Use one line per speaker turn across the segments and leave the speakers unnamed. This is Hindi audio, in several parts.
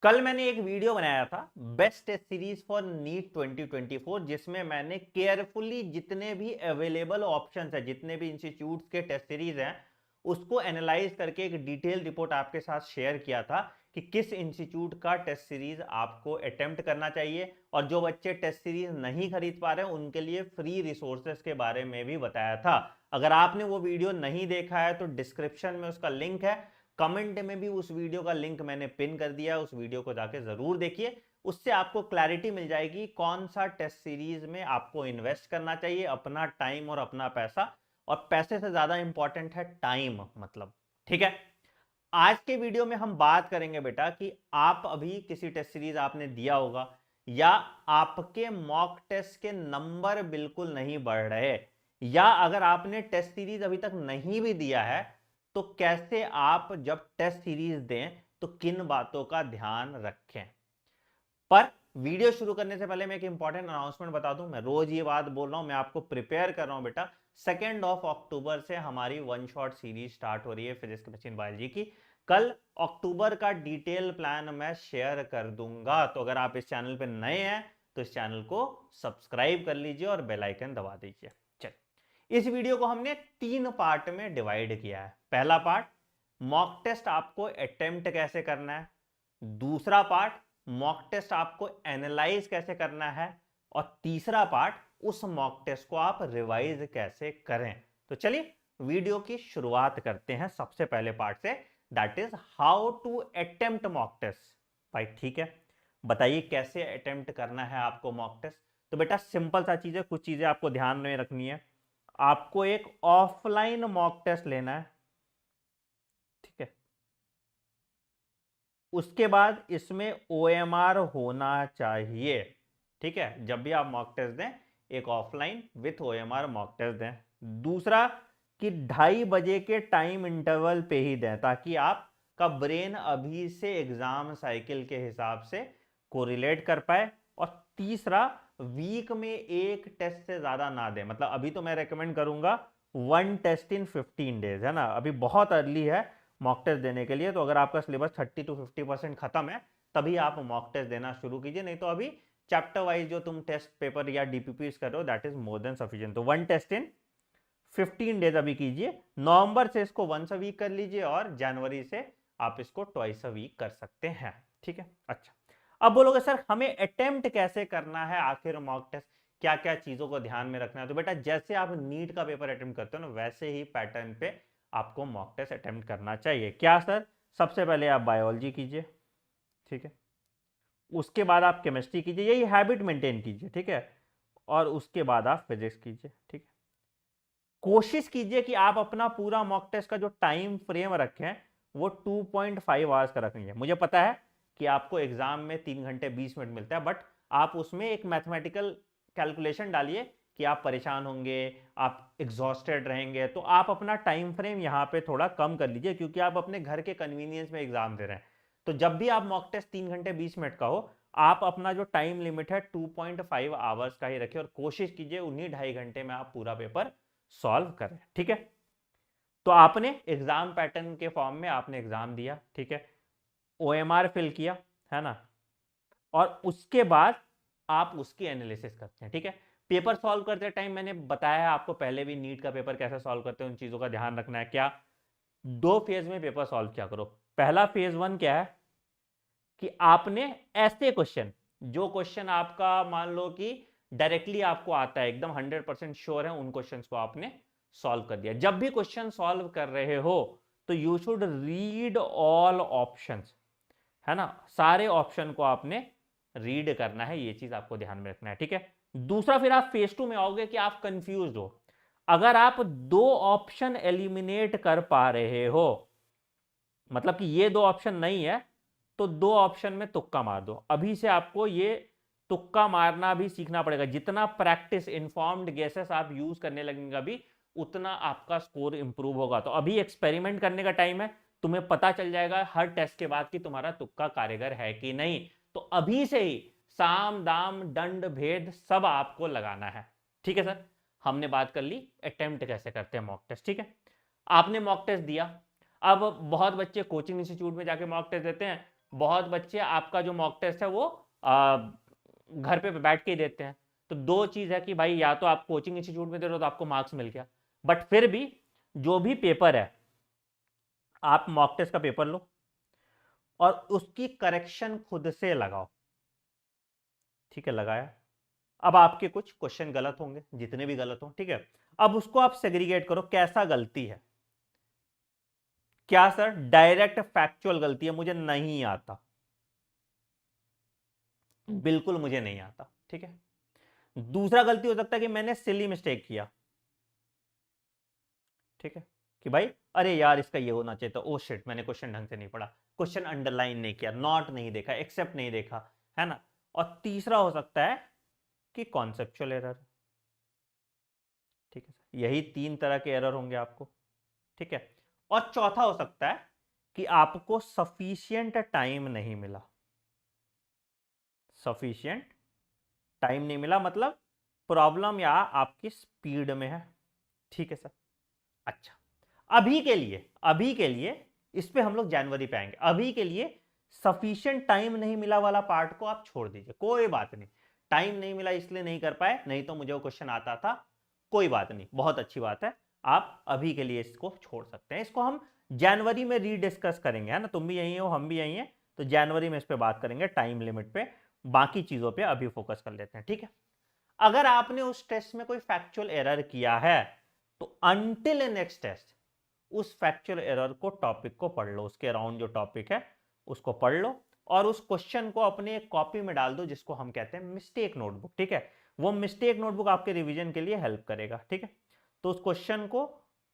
कल मैंने एक वीडियो बनाया था best test series for NEET 2024 जिसमें मैंने केयरफुली जितने भी अवेलेबल ऑप्शंस है, जितने भी इंस्टीट्यूट्स के टेस्ट सीरीज हैं, उसको एनालाइज करके एक डिटेल रिपोर्ट आपके साथ शेयर किया था कि किस इंस्टीट्यूट का टेस्ट सीरीज आपको अटेम्प्ट करना चाहिए। और जो बच्चे टेस्ट सीरीज नहीं खरीद पा रहे हैं उनके लिए फ्री रिसोर्सेज के बारे में भी बताया था। अगर आपने वो वीडियो नहीं देखा है तो डिस्क्रिप्शन में उसका लिंक है, कमेंट में भी उस वीडियो का लिंक मैंने पिन कर दिया है, उस वीडियो को जाके जरूर देखिए। उससे आपको क्लैरिटी मिल जाएगी कौन सा टेस्ट सीरीज में आपको इन्वेस्ट करना चाहिए अपना टाइम और अपना पैसा। और पैसे से ज्यादा इंपॉर्टेंट है टाइम, मतलब। ठीक है, आज के वीडियो में हम बात करेंगे बेटा कि आप अभी किसी टेस्ट सीरीज आपने दिया होगा या आपके मॉक टेस्ट के नंबर बिल्कुल नहीं बढ़ रहे, या अगर आपने टेस्ट सीरीज अभी तक नहीं भी दिया है तो कैसे आप जब टेस्ट सीरीज दें तो किन बातों का ध्यान रखें। पर वीडियो शुरू करने से पहले मैं एक इंपॉर्टेंट अनाउंसमेंट बता दूं। मैं रोज ये बात बोल रहा हूं, मैं आपको प्रिपेयर कर रहा हूं बेटा। 2 अक्टूबर से हमारी वन शॉट सीरीज स्टार्ट हो रही है फिजिक्स केमिस्ट्री बायोलॉजी की। कल अक्टूबर का डिटेल प्लान मैं शेयर कर दूंगा, तो अगर आप इस चैनल पे नए हैं तो इस चैनल को सब्सक्राइब कर लीजिए और बेल आइकन दबा दीजिए। चलिए, इस वीडियो को हमने 3 पार्ट में डिवाइड किया है। पहला पार्ट, मॉक टेस्ट आपको अटेम्प्ट कैसे करना है। दूसरा पार्ट, मॉक टेस्ट आपको एनालाइज कैसे करना है। और तीसरा पार्ट, उस मॉक टेस्ट को आप रिवाइज कैसे करें। तो चलिए वीडियो की शुरुआत करते हैं सबसे पहले पार्ट से, that is how to attempt mock test. भाई ठीक है, बताइए कैसे अटेम्प्ट करना है आपको मॉक टेस्ट। तो बेटा सिंपल सा चीज है, कुछ चीजें आपको ध्यान में रखनी है। आपको एक ऑफलाइन मॉक टेस्ट लेना है, ठीक है। उसके बाद इसमें OMR होना चाहिए, ठीक है। जब भी आप मॉक टेस्ट दें एक offline with OMR mock test दें। दूसरा कि 2:30 बजे के टाइम इंटरवल पे ही दें, ताकि आपका ब्रेन अभी से एग्जाम साइकिल के हिसाब से कोरिलेट कर पाए। और तीसरा, वीक में एक टेस्ट से ज्यादा ना दें। मतलब अभी तो मैं रेकमेंड करूंगा 1 टेस्ट इन 15 डेज, है ना, अभी बहुत अर्ली है मॉक टेस्ट देने के लिए। तो अगर आपका सिलेबस 30 to 50% खत्म है तभी आप मॉक टेस्ट देना शुरू कीजिए, नहीं तो अभी चैप्टर वाइज जो तुम टेस्ट पेपर या डीपीपीस कर रहे हो that is more than sufficient. तो 1 टेस्ट इन 15 डेज अभी कीजिए। नवंबर से इसको वंस अ वीक कर लीजिए और जनवरी से आप इसको ट्वाइस अ वीक कर सकते हैं, ठीक है। अच्छा, अब बोलोगे सर हमें अटेम्प्ट कैसे करना है आखिर मॉक टेस्ट, क्या क्या चीजों को ध्यान में रखना है। तो बेटा जैसे आप नीट का पेपर अटेम्प्ट करते हो ना वैसे ही पैटर्न पे आपको मॉक टेस्ट अटेम्प्ट करना चाहिए। क्या सर, सबसे पहले आप बायोलॉजी कीजिए, ठीक है। उसके बाद आप केमिस्ट्री कीजिए, यही हैबिट मेंटेन कीजिए, ठीक है। और उसके बाद आप फिजिक्स कीजिए, ठीक है। कोशिश कीजिए कि आप अपना पूरा मॉक टेस्ट का जो टाइम फ्रेम रखें वो 2.5 आवर्स का रखेंगे। मुझे पता है कि आपको एग्जाम में 3 घंटे 20 मिनट मिलता है, बट आप उसमें एक मैथमेटिकल कैलकुलेशन डालिए कि आप परेशान होंगे, आप एग्जॉस्टेड रहेंगे, तो आप अपना टाइम फ्रेम यहाँ पे थोड़ा कम कर लीजिए, क्योंकि आप अपने घर के कन्वीनियंस में एग्जाम दे रहे हैं। तो जब भी आप मॉक टेस्ट 3 घंटे 20 मिनट का हो, आप अपना जो टाइम लिमिट है 2.5 आवर्स का ही रखिए और कोशिश कीजिए उन्हीं 2.5 घंटे में आप पूरा पेपर सॉल्व करें, ठीक है। तो आपने एग्जाम पैटर्न के फॉर्म में आपने एग्जाम दिया, ठीक है, OMR फिल किया, है ना। और उसके बाद आप उसकी एनालिसिस करते हैं, ठीक है। पेपर सॉल्व करते टाइम मैंने बताया है आपको पहले भी, नीट का पेपर कैसे सॉल्व करते हैं उन चीजों का ध्यान रखना है। क्या, 2 फेज में पेपर सॉल्व किया करो। पहला फेज 1 क्या है कि आपने ऐसे क्वेश्चन, जो क्वेश्चन आपका मान लो कि डायरेक्टली आपको आता है, एकदम 100% श्योर है, उन क्वेश्चंस को आपने सॉल्व कर दिया। जब भी क्वेश्चन सॉल्व कर रहे हो तो you should read all options, है ना, सारे ऑप्शन को आपने रीड करना है, ये चीज आपको ध्यान में रखना है, ठीक है। दूसरा, फिर आप फेज 2 में आओगे कि आप कंफ्यूज हो। अगर आप 2 ऑप्शन एलिमिनेट कर पा रहे हो, मतलब कि ये 2 ऑप्शन नहीं है, तो 2 ऑप्शन में तुक्का मार दो। अभी से आपको ये तुक्का मारना भी सीखना पड़ेगा। जितना प्रैक्टिस इन्फॉर्म्ड गेसेस आप यूज करने लगेंगे अभी, उतना आपका स्कोर इंप्रूव होगा। तो अभी एक्सपेरिमेंट करने का टाइम है, तुम्हें पता चल जाएगा हर टेस्ट के बाद कि तुम्हारा तुक्का कारगर है कि नहीं। तो अभी से ही साम दाम दंड भेद सब आपको लगाना है, ठीक है सर। हमने बात कर ली अटेम्प्ट कैसे करते हैं मॉक टेस्ट, ठीक है। आपने मॉक टेस्ट दिया, अब बहुत बच्चे कोचिंग इंस्टीट्यूट में जाके मॉक टेस्ट देते हैं बहुत बच्चे आपका जो मॉक टेस्ट है वो घर पे बैठ के ही देते हैं। तो दो चीज है कि भाई या तो आप कोचिंग इंस्टीट्यूट में दे रहे हो तो आपको मार्क्स मिल गया, बट फिर भी जो भी पेपर है आप मॉक टेस्ट का पेपर लो और उसकी करेक्शन खुद से लगाओ। ठीक है, लगाया, अब आपके कुछ क्वेश्चन गलत होंगे, जितने भी गलत हो, ठीक है, अब उसको आप सेग्रीगेट करो कैसा गलती है। क्या सर डायरेक्ट फैक्चुअल गलती है, मुझे नहीं आता, बिल्कुल मुझे नहीं आता, ठीक है। दूसरा गलती हो सकता है कि मैंने सिली मिस्टेक किया, ठीक है, कि भाई अरे यार इसका ये होना चाहिए था, ओ शिट मैंने क्वेश्चन ढंग से नहीं पढ़ा, क्वेश्चन अंडरलाइन नहीं किया, नॉट नहीं देखा, एक्सेप्ट नहीं देखा, है ना। और तीसरा हो सकता है कि कॉन्सेप्चुअल एरर, ठीक है, यही तीन तरह के एरर होंगे आपको, ठीक है। और चौथा हो सकता है कि आपको सफिशिएंट टाइम नहीं मिला, सफिशिएंट टाइम नहीं मिला मतलब प्रॉब्लम या आपकी स्पीड में है, ठीक है सर। अच्छा, अभी के लिए इस पे हम लोग जनवरी पे आएंगे, अभी के लिए सफिशिएंट टाइम नहीं मिला वाला पार्ट को आप छोड़ दीजिए, कोई बात नहीं, टाइम नहीं मिला इसलिए नहीं कर पाए, नहीं तो मुझे वो क्वेश्चन आता था, कोई बात नहीं, बहुत अच्छी बात है, आप अभी के लिए इसको छोड़ सकते हैं, इसको हम जनवरी में रीडिस्कस करेंगे, है ना, तुम भी यही हो हम भी यही हैं, तो जनवरी में इस पे बात करेंगे टाइम लिमिट पे, बाकी चीजों पे अभी फोकस कर लेते हैं, ठीक है। अगर आपने उस टेस्ट में कोई फैक्चुअल एरर किया है तो अंटिल नेक्स्ट टेस्ट उस फैक्चुअल एरर को, टॉपिक को पढ़ लो, उसके अराउंड जो टॉपिक है उसको पढ़ लो और उस क्वेश्चन को अपने एक कॉपी में डाल दो जिसको हम कहते हैं मिस्टेक नोटबुक, ठीक है। वो मिस्टेक नोटबुक आपके रिवीजन के लिए हेल्प करेगा, ठीक है। तो उस क्वेश्चन को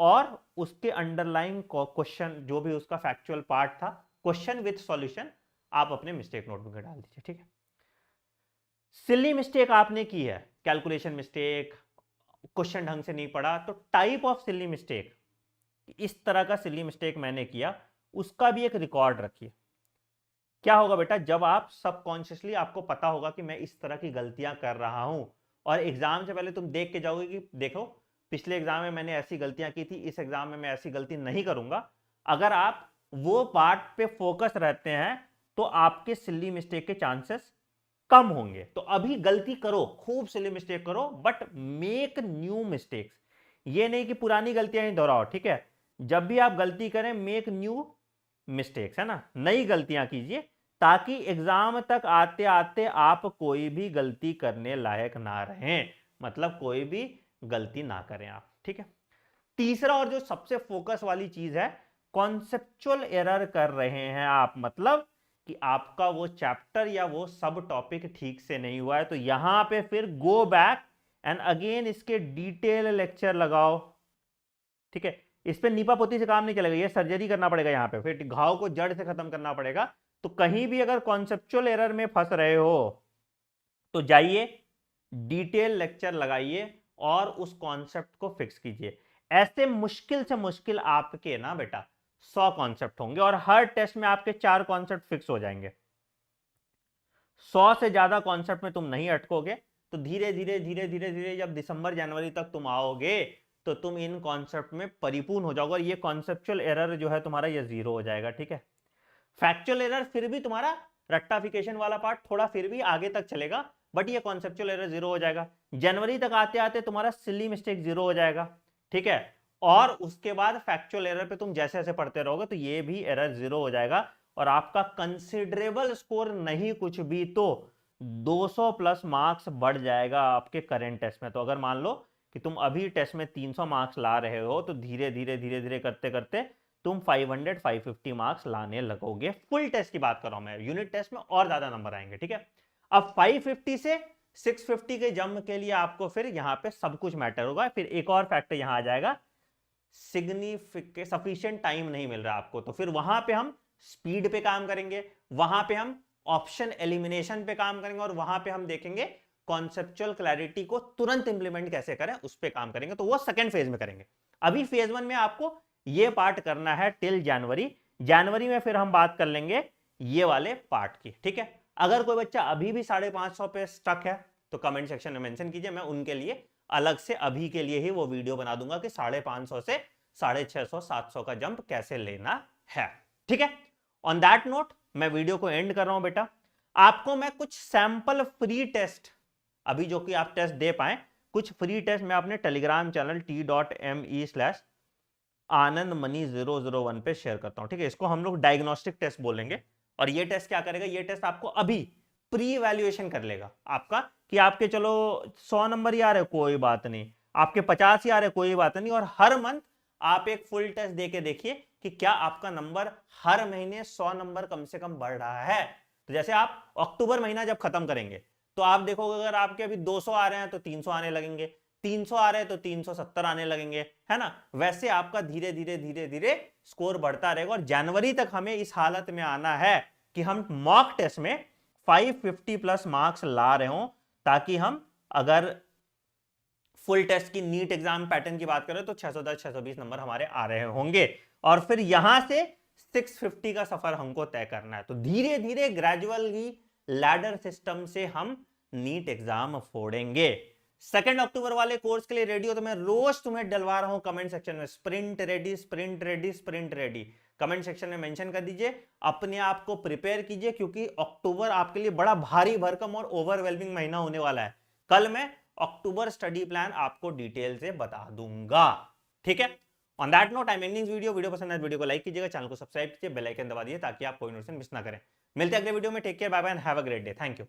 और उसके अंडरलाइन क्वेश्चन जो भी उसका फैक्चुअल पार्ट था, क्वेश्चन विद सॉल्यूशन आप अपने मिस्टेक नोटबुक में डाल दीजिए, ठीक है। सिली मिस्टेक आपने की है, कैलकुलेशन मिस्टेक, क्वेश्चन ढंग से नहीं पढ़ा, तो टाइप ऑफ सिली मिस्टेक, इस तरह का सिली मिस्टेक मैंने किया, उसका भी एक रिकॉर्ड रखिए। क्या होगा बेटा, जब आप सबकॉन्शियसली आपको पता होगा कि मैं इस तरह की गलतियां कर रहा हूं और एग्जाम से पहले तुम देख के जाओगे कि देखो पिछले एग्जाम में मैंने ऐसी गलतियां की थी, इस एग्जाम में मैं ऐसी गलती नहीं करूंगा, अगर आप वो पार्ट पे फोकस रहते हैं तो आपके सिली मिस्टेक के चांसेस कम होंगे। तो अभी गलती करो, खूब सिली मिस्टेक करो, बट मेक न्यू मिस्टेक्स, ये नहीं कि पुरानी गलतियां ही दोहराओ, ठीक है। जब भी आप गलती करें मेक न्यू मिस्टेक्स, है ना, नई गलतियां कीजिए ताकि एग्जाम तक आते आते आप कोई भी गलती करने लायक ना रहें, मतलब कोई भी गलती ना करें आप, ठीक है। तीसरा और जो सबसे फोकस वाली चीज है, कॉन्सेप्चुअल एरर कर रहे हैं आप, मतलब कि आपका वो चैप्टर या वो सब टॉपिक ठीक से नहीं हुआ है, तो यहां पे फिर गो बैक एंड अगेन इसके डिटेल लेक्चर लगाओ, ठीक है। इस पे नीपा पोती से काम नहीं चलेगा, ये सर्जरी करना पड़ेगा, यहां पे फिर घाव को जड़ से खत्म करना पड़ेगा। तो कहीं भी अगर कॉन्सेप्चुअल एरर में फंस रहे हो तो जाइए डिटेल लेक्चर लगाइए और उस कॉन्सेप्ट को फिक्स कीजिए। ऐसे मुश्किल से मुश्किल आपके ना बेटा 100 कॉन्सेप्ट होंगे और हर टेस्ट में आपके 4 कॉन्सेप्ट फिक्स हो जाएंगे। 100 से ज्यादा कॉन्सेप्ट में तुम नहीं अटकोगे, तो धीरे धीरे धीरे धीरे धीरे जब दिसंबर जनवरी तक तुम आओगे तो तुम इन कॉन्सेप्ट में परिपूर्ण हो जाओगे और ये कॉन्सेप्चुअल एरर जो है तुम्हारा ये जीरो हो जाएगा, ठीक है। फैक्चुअल एरर फिर भी तुम्हारा रट्टाफिकेशन वाला पार्ट थोड़ा फिर भी आगे तक चलेगा, बट ये कॉन्सेप्चुअल एरर जीरो हो जाएगा। जनवरी तक आते आते तुम्हारा सिली मिस्टेक जीरो हो जाएगा, ठीक है। और उसके बाद फैक्चुअल एरर पे तुम जैसे जैसे पढ़ते रहोगे तो ये भी एरर जीरो हो जाएगा और आपका कंसिडरेबल स्कोर नहीं कुछ भी तो 200 प्लस मार्क्स बढ़ जाएगा आपके करेंट टेस्ट में। तो अगर मान लो कि तुम अभी टेस्ट में 300 मार्क्स ला रहे हो तो धीरे धीरे धीरे धीरे करते करते तुम 500-550 मार्क्स लाने लगोगे। फुल टेस्ट की बात कर रहा हूं मैं, यूनिट टेस्ट में और ज्यादा नंबर आएंगे, ठीक है। अब 550 से 650 के जंप के लिए आपको फिर यहां पे सब कुछ मैटर होगा। फिर एक और फैक्टर यहां आ जाएगा, सिग्निफिकेंट सफिशिएंट टाइम नहीं मिल रहा आपको, तो फिर वहां पे हम स्पीड पे काम करेंगे, वहां पे हम ऑप्शन एलिमिनेशन पे काम करेंगे और वहां पे हम देखेंगे कॉन्सेप्चुअल क्लैरिटी को तुरंत इंप्लीमेंट कैसे करें, उस पे काम करेंगे। तो वो सेकंड फेज में करेंगे। अभी फेज 1 में आपको ये पार्ट करना है टिल जनवरी। जनवरी में फिर हम बात कर लेंगे ये वाले पार्ट की, ठीक है। अगर कोई बच्चा अभी भी 550 पे स्टक है तो कमेंट सेक्शन में मेंशन कीजिए, मैं उनके लिए अलग से अभी के लिए ही वो वीडियो बना दूंगा कि 550 से 650 700 का जंप कैसे लेना है, ठीक है। ऑन दैट नोट मैं वीडियो को एंड कर रहा हूं बेटा। आपको मैं कुछ सैंपल फ्री टेस्ट, अभी जो कि आप टेस्ट दे पाए, कुछ फ्री टेस्ट मैं अपने टेलीग्राम चैनल t.me/anandmani001 पे शेयर करता हूं, ठीक है। इसको हम लोग डायग्नोस्टिक टेस्ट बोलेंगे। और ये टेस्ट क्या करेगा, ये टेस्ट आपको अभी प्री इवैल्यूएशन कर लेगा आपका, कि आपके चलो 100 नंबर ही आ रहे, कोई बात नहीं, आपके 50 ही आ रहे, कोई बात नहीं, और हर मंथ आप एक फुल टेस्ट देके देखिए कि क्या आपका नंबर हर महीने 100 नंबर कम से कम बढ़ रहा है। तो जैसे आप अक्टूबर महीना जब खत्म करेंगे तो आप देखोगे अगर आपके अभी 200 आ रहे हैं तो 300 आने लगेंगे, 300 आ रहे हैं तो 370 आने लगेंगे, है ना। वैसे आपका धीरे धीरे धीरे धीरे स्कोर बढ़ता रहेगा, और जनवरी तक हमें इस हालत में आना है कि हम मॉक टेस्ट में 550 प्लस मार्क्स ला रहे हो, ताकि हम अगर फुल टेस्ट की नीट एग्जाम पैटर्न की बात करें तो 610 620 नंबर हमारे आ रहे होंगे, और फिर यहां से 650 का सफर हमको तय करना है। तो धीरे धीरे ग्रेजुअली लैडर सिस्टम से हम नीट एग्जाम फोड़ेंगे। 2 अक्टूबर वाले कोर्स के लिए रेडी हो तो मैं रोज तुम्हें डलवा रहा हूं कमेंट सेक्शन में, sprint ready sprint ready sprint ready. Comment section में मेंशन कर दीजिए, अपने आप को प्रिपेयर कीजिए, क्योंकि अक्टूबर आपके लिए बड़ा भारी भरकम और ओवरवेलमिंग महीना होने वाला है। कल मैं अक्टूबर स्टडी प्लान आपको डिटेल से बता दूंगा, ठीक है। On that note I am ending video पसंद है वीडियो को लाइक कीजिएगा, चैनल को सब्सक्राइब कीजिए, बेल आइकन दबा दीजिए ताकि आप कोई नोटिफिकेशन मिस ना करें। मिलते हैं अगले वीडियो में, take care, bye bye and have a great day, thank you.